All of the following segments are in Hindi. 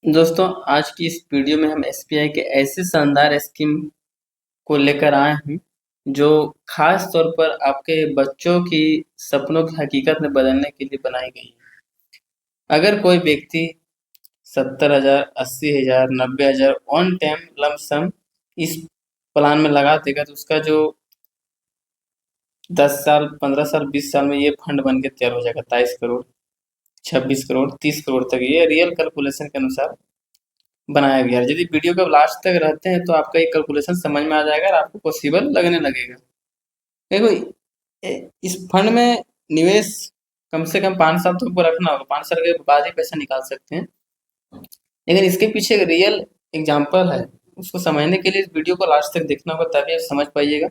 दोस्तों, आज की इस वीडियो में हम एसबीआई के ऐसे शानदार स्कीम को लेकर आए हैं जो खास तौर पर आपके बच्चों की सपनों की हकीकत में बदलने के लिए बनाई गई है। अगर कोई व्यक्ति 70,000, 80,000, 90,000 ऑन टाइम लमसम इस प्लान में लगा देगा तो उसका जो 10 साल, 15 साल, 20 साल में ये फंड बन के तैयार हो जाएगा। 23 करोड़, 26 करोड़, 30 करोड़ तक, ये रियल कैलकुलेशन के अनुसार बनाया गया है। यदि वीडियो को लास्ट तक रहते हैं तो आपका ये कैलकुलेशन समझ में आ जाएगा और आपको पॉसिबल लगने लगेगा। देखो, इस फंड में निवेश कम से कम 5 साल तो आपको रखना होगा। 5 साल के बाद ही पैसा निकाल सकते हैं, लेकिन इसके पीछे एक रियल एग्जाम्पल है। उसको समझने के लिए इस वीडियो को लास्ट तक देखना होगा, तभी आप समझ पाइएगा।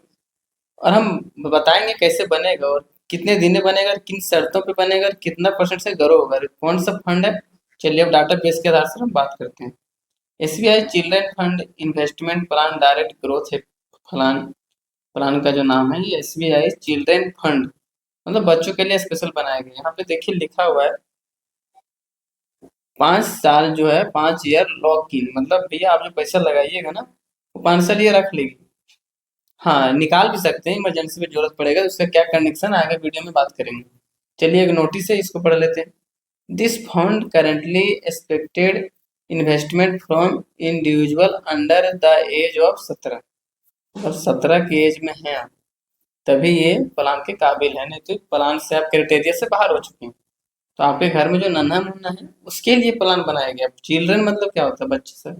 और हम बताएंगे कैसे बनेगा और कितने दिन में बनेगा, किन शर्तों पे बनेगा, कितना परसेंट से ग्रो होगा, कौन सा फंड है। चलिए अब डाटा बेस के आधार से हम बात करते हैं। SBI children fund investment plan direct growth है। प्लान प्लान का जो नाम है ये एसबीआई चिल्ड्रन फंड, मतलब बच्चों के लिए स्पेशल बनाया गया है। यहाँ पे देखिए लिखा हुआ है 5 साल जो है, 5 ईयर लॉक इन, मतलब भैया आप जो पैसा लगाइएगा ना वो 5 साल ये रख लेगी। हाँ, निकाल भी सकते हैं, इमरजेंसी में जरूरत पड़ेगा तो उसका क्या कंडीशन आगे वीडियो में बात करेंगे। चलिए एक नोटिस है, इसको पढ़ लेते हैं। This fund currently expected investment from individual under the age of 17, मतलब 17 की एज में है आप, तभी ये प्लान के काबिल है, नहीं तो प्लान से आप क्राइटेरिया से बाहर हो चुके हैं। तो आपके घर में जो नन्हा मुन्ना है उसके लिए प्लान बनाया गया। चिल्ड्रन मतलब क्या होता है? बच्चे सब,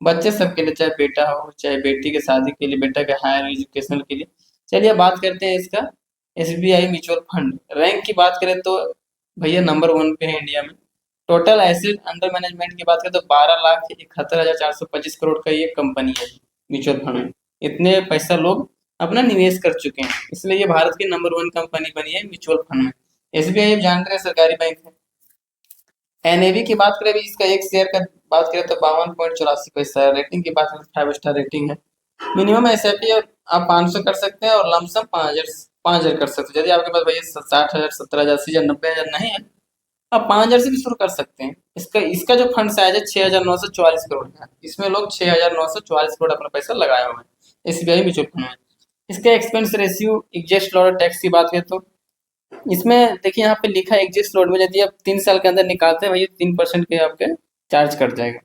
बच्चे सबके लिए, चाहे बेटा हो चाहे बेटी के शादी के लिए, बेटा के हायर एजुकेशन के लिए। चलिए बात करते हैं इसका। एसबीआई म्यूचुअल फंड रैंक की बात करें तो भैया नंबर 1 पे है इंडिया में। टोटल एसेट अंडर मैनेजमेंट की बात करें तो 12,71,425 करोड़ का ये कंपनी है म्यूचुअल फंड में। इतने पैसा लोग अपना निवेश कर चुके हैं, इसलिए ये भारत की नंबर 1 कंपनी बनी है म्यूचुअल फंड में। एसबीआई आप जानते हैं सरकारी बैंक है। एनएवी की बात करें, इसका एक शेयर का बात करें तो 52.84 पैसा है। रेटिंग की बात करें तो 5 स्टार रेटिंग है। मिनिमम एसआईपी आप 500 कर सकते हैं और लमसम 5,000 कर सकते हैं। यदि आपके पास भैया 60,000, 70,000, 80,000, 90,000 नहीं है, आप 5,000 से भी शुरू कर सकते हैं। इसका इसका जो फंड साइज है 6,944 करोड़ का, इसमें लोग 6,944 करोड़ अपना पैसा लगाए हुए हैं एसबीआई म्यूचुअल फंड में। इसका expense ratio, exit lot tax की बात करें तो इसमें देखिए यहाँ पे लिखा है एग्जिट लोड में यदि आप 3 साल के अंदर निकालते हैं भैया 3% के आपके चार्ज कट जाएगा।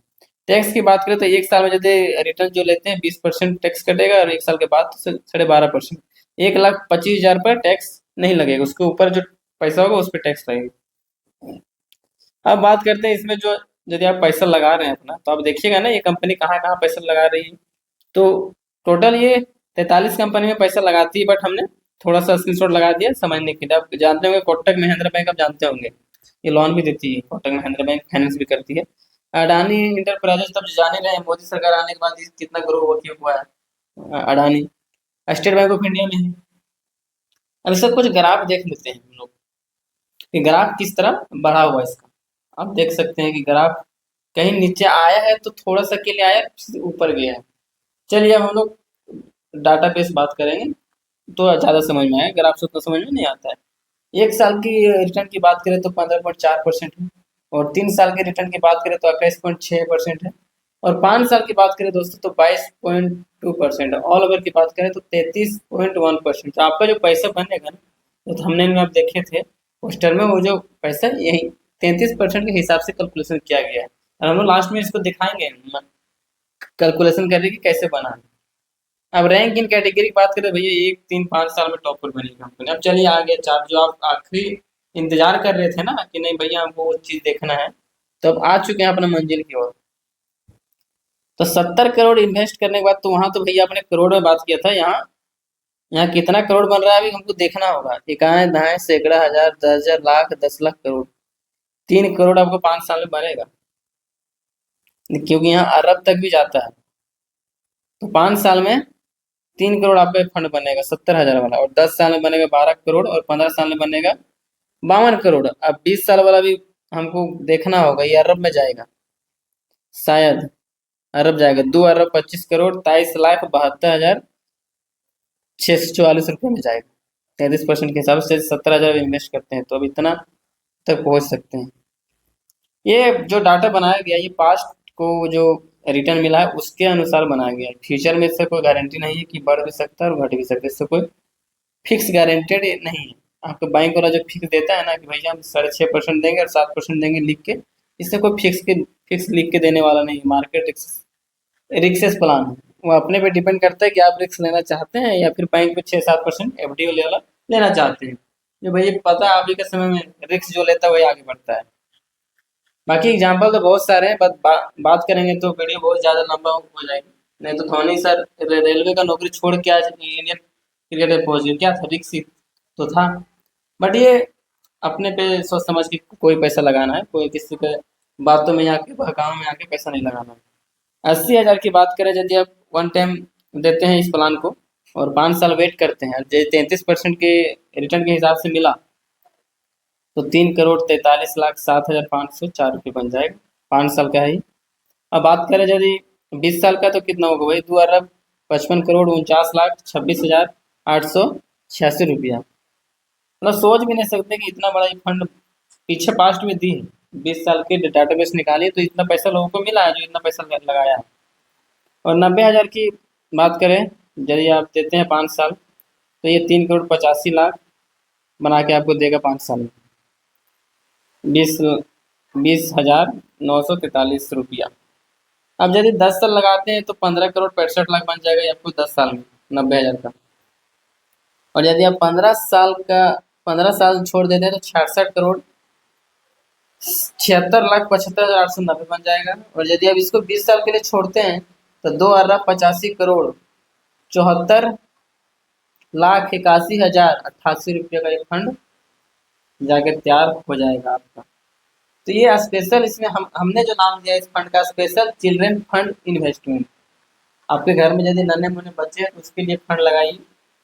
टैक्स की बात करें तो 1 साल में यदि रिटर्न जो लेते हैं 20% टैक्स कटेगा और 1 साल के बाद 12.5%। 1,25,000 पर टैक्स नहीं लगेगा, उसके ऊपर जो पैसा होगा उस पर टैक्स लगेगा। अब बात करते हैं इसमें जो, यदि आप पैसा लगा रहे हैं अपना तो आप देखिएगा ना ये कंपनी कहाँ कहाँ पैसा लगा रही है। तो टोटल ये 43 कंपनी में पैसा लगाती है, बट हमने थोड़ा सा स्क्रीनशॉट लगा दिया समझने के लिए। आप जानते होंगे कोटक महिंद्रा बैंक, आप जानते होंगे ये लोन भी देती है। कोटक महिंद्रा बैंक फाइनेंस भी करती है। अडानी इंटरप्राइजेज तब जान ही रहे हैं, मोदी सरकार आने के बाद कितना ग्रो हुआ है Adani. State bank of India में है। अब सब कुछ ग्राफ देख लेते हैं हम लोग कि ग्राफ किस तरह बढ़ा हुआ है इसका। आप देख सकते हैं कि ग्राफ कहीं नीचे आया है तो थोड़ा सा के लिए आया, फिर ऊपर गया है। चलिए अब हम लोग डाटा बेस बात करेंगे तो ज़्यादा समझ में आएगा, ग्राफ से उतना समझ में नहीं आता है। 1 साल की रिटर्न की बात करें तो 15.4% है, और 3 साल के रिटर्न की बात करें तो 21.6% है, और 5 साल की बात करें दोस्तों तो 22.2% है। ऑल ओवर की बात करें तो 33.1%। तो आपका जो पैसा बनेगा ना, तो हमने में आप देखे थे पोस्टर में, वो जो पैसा यही 33% के हिसाब से कैलकुलेशन किया गया है। और हम लोग लास्ट में इसको दिखाएंगे कैलकुलेशन करके कि कैसे बना है। अब रैंक इन कैटेगरी की बात करें भैया 1, 3, 5 साल में टॉपर बनी कंपनी। अब चलिए आगे चार जो आप आखिरी इंतजार कर रहे थे ना कि नहीं भैया हमको वो चीज देखना है, तो अब आ चुके हैं अपने मंजिल की ओर। तो 70 करोड़ इन्वेस्ट करने के बाद तो वहां तो भैया अपने करोड़ में बात किया था। यहाँ यहाँ कितना करोड़ बन रहा है अभी हमको देखना होगा। इकाई, दहाई, सैकड़ा, हजार, 10,000, लाख, 10 लाख करोड़। 3 करोड़ आपको 5 साल में बनेगा, क्योंकि यहाँ अरब तक भी जाता है। तो 5 साल में 3 करोड़ आपका फंड बनेगा 70,000 वाला, और 10 साल में बनेगा 12 करोड़, और 15 साल में बनेगा 52 करोड़। अब 20 साल वाला भी हमको देखना होगा, ये अरब में जाएगा शायद। अरब जाएगा 2 अरब 25 करोड़, 23,72,644 रुपये में जाएगा। 33% के हिसाब से 70,000 इन्वेस्ट करते हैं तो अब इतना तक पहुंच सकते हैं। ये जो डाटा बनाया गया ये पास्ट को जो रिटर्न मिला है उसके अनुसार बनाया गया है। फ्यूचर में इससे कोई गारंटी नहीं है कि बढ़ भी सकता है और घट भी सकता है, इससे कोई फिक्स गारंटेड नहीं है। आपको बैंक वाला जो फिक्स देता है ना कि भैया हम 6.5% देंगे और 7% देंगे लिख के, इससे कोई फिक्स लिख के देने वाला नहीं है। मार्केट रिक्सेस प्लान है, वो अपने पे डिपेंड करता है कि आप रिस्क लेना चाहते हैं या फिर बैंक पे 6-7% एफडी वाला लेना चाहते हैं। जो भैया पता है अभी के समय में रिस्क जो लेता है वही आगे बढ़ता है। बाकी एग्जाम्पल तो बहुत सारे हैं, बट बात करेंगे तो वीडियो बहुत ज़्यादा लंबा हो जाएगी। नहीं तो धोनी सर रेलवे का नौकरी छोड़ के आज इंडियन क्रिकेटर पहुंच गए, क्या था, रिक्स ही तो था। बट ये अपने पे सोच समझ के कोई पैसा लगाना है, कोई किसी के बातों में आके बहकावे में आके पैसा नहीं लगाना है। 80,000 की बात करें यदि आप वन टाइम देते हैं इस प्लान को और 5 साल वेट करते हैं, 33% के रिटर्न के हिसाब से मिला तो 3,43,07,504 रुपये बन जाएगा। 5 साल का है ही। अब बात करें यदि 20 साल का तो कितना होगा भाई, 2,55,49,26,886 रुपया। मतलब सोच भी नहीं सकते कि इतना बड़ा ये फंड पीछे पास्ट में दी है। 20 साल के डाटाबेस निकालिए तो इतना पैसा लोगों को मिला है जो इतना पैसा लगाया है। और 90,000 की बात करें यदि आप देते हैं 5 साल तो ये 3,85,00,000 बना के आपको देगा 5 साल में 20,20,943 रुपया। अब यदि 10 साल लगाते हैं तो 15,65,00,000 बन जाएगा ये आपको 10 साल में 90,000 का। और यदि आप 15 साल छोड़ देते हैं तो 66,76,75,890 बन जाएगा। और यदि आप इसको 20 साल के लिए छोड़ते हैं तो 2,85,74,81,088 रुपये का एक फंड जाकर तैयार हो जाएगा आपका। तो ये स्पेशल इसमें हमने जो नाम दिया इस फंड का, स्पेशल चिल्ड्रन फंड इन्वेस्टमेंट। आपके घर में यदि नन्हे मुन्ने बच्चे हैं तो उसके लिए फंड लगाइए।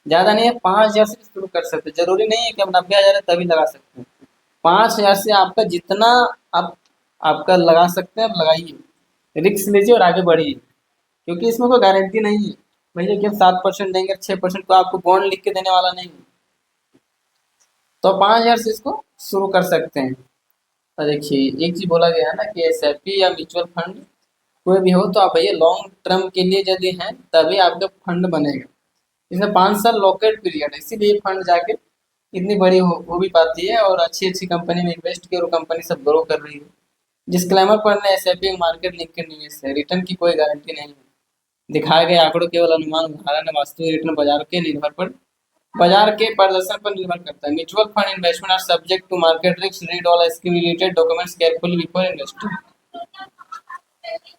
ज़्यादा नहीं है, 5,000 से शुरू कर सकते हैं। जरूरी नहीं है कि अब 90,000 है तभी लगा सकते हैं। 5,000 से आपका जितना आप आपका लगा सकते हैं आप लगाइए, रिस्क लीजिए और आगे बढ़िए। क्योंकि इसमें कोई गारंटी नहीं है भैया कि हम 7% देंगे 6% को आपको बॉन्ड लिख के देने वाला नहीं है। तो 5,000 से इसको शुरू कर सकते हैं। और देखिए एक चीज बोला गया है ना कि एसआईपी या म्यूचुअल फंड कोई भी हो तो आप भैया लॉन्ग टर्म के लिए यदि हैं तभी आपका फंड बनेगा। इसमें 5 साल लॉकेट पीरियड है, इसीलिए फंड जाके इतनी बड़ी हो भी पाती है और अच्छी अच्छी कंपनी में इन्वेस्ट की और कंपनी सब ग्रो कर रही है। डिस्क्लेमर पढ़ना, एसआईपी मार्केट लिंक के निवेश है, रिटर्न की कोई गारंटी नहीं है। दिखाए गए आंकड़ों केवल अनुमान उदाहरण है, वास्तविक रिटर्न बाजार के प्रदर्शन पर निर्भर करता है। Mutual fund investment are subject to market risk, read all scheme related documents carefully before investing.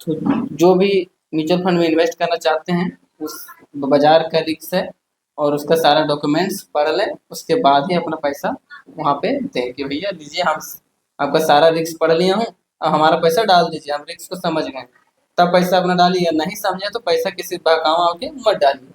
तो जो भी म्यूचुअल फंड में इन्वेस्ट करना चाहते हैं उस बाजार का रिस्क है और उसका सारा डॉक्यूमेंट्स पढ़ लें, उसके बाद ही अपना पैसा वहाँ पे दें कि भैया लीजिए हम आपका सारा रिस्क पढ़ लिया हूँ, अब हमारा पैसा डाल दीजिए, हम रिस्क को समझ गए, तब पैसा अपना डालिए। नहीं समझे तो पैसा किसी बहकावा के मत डालिए।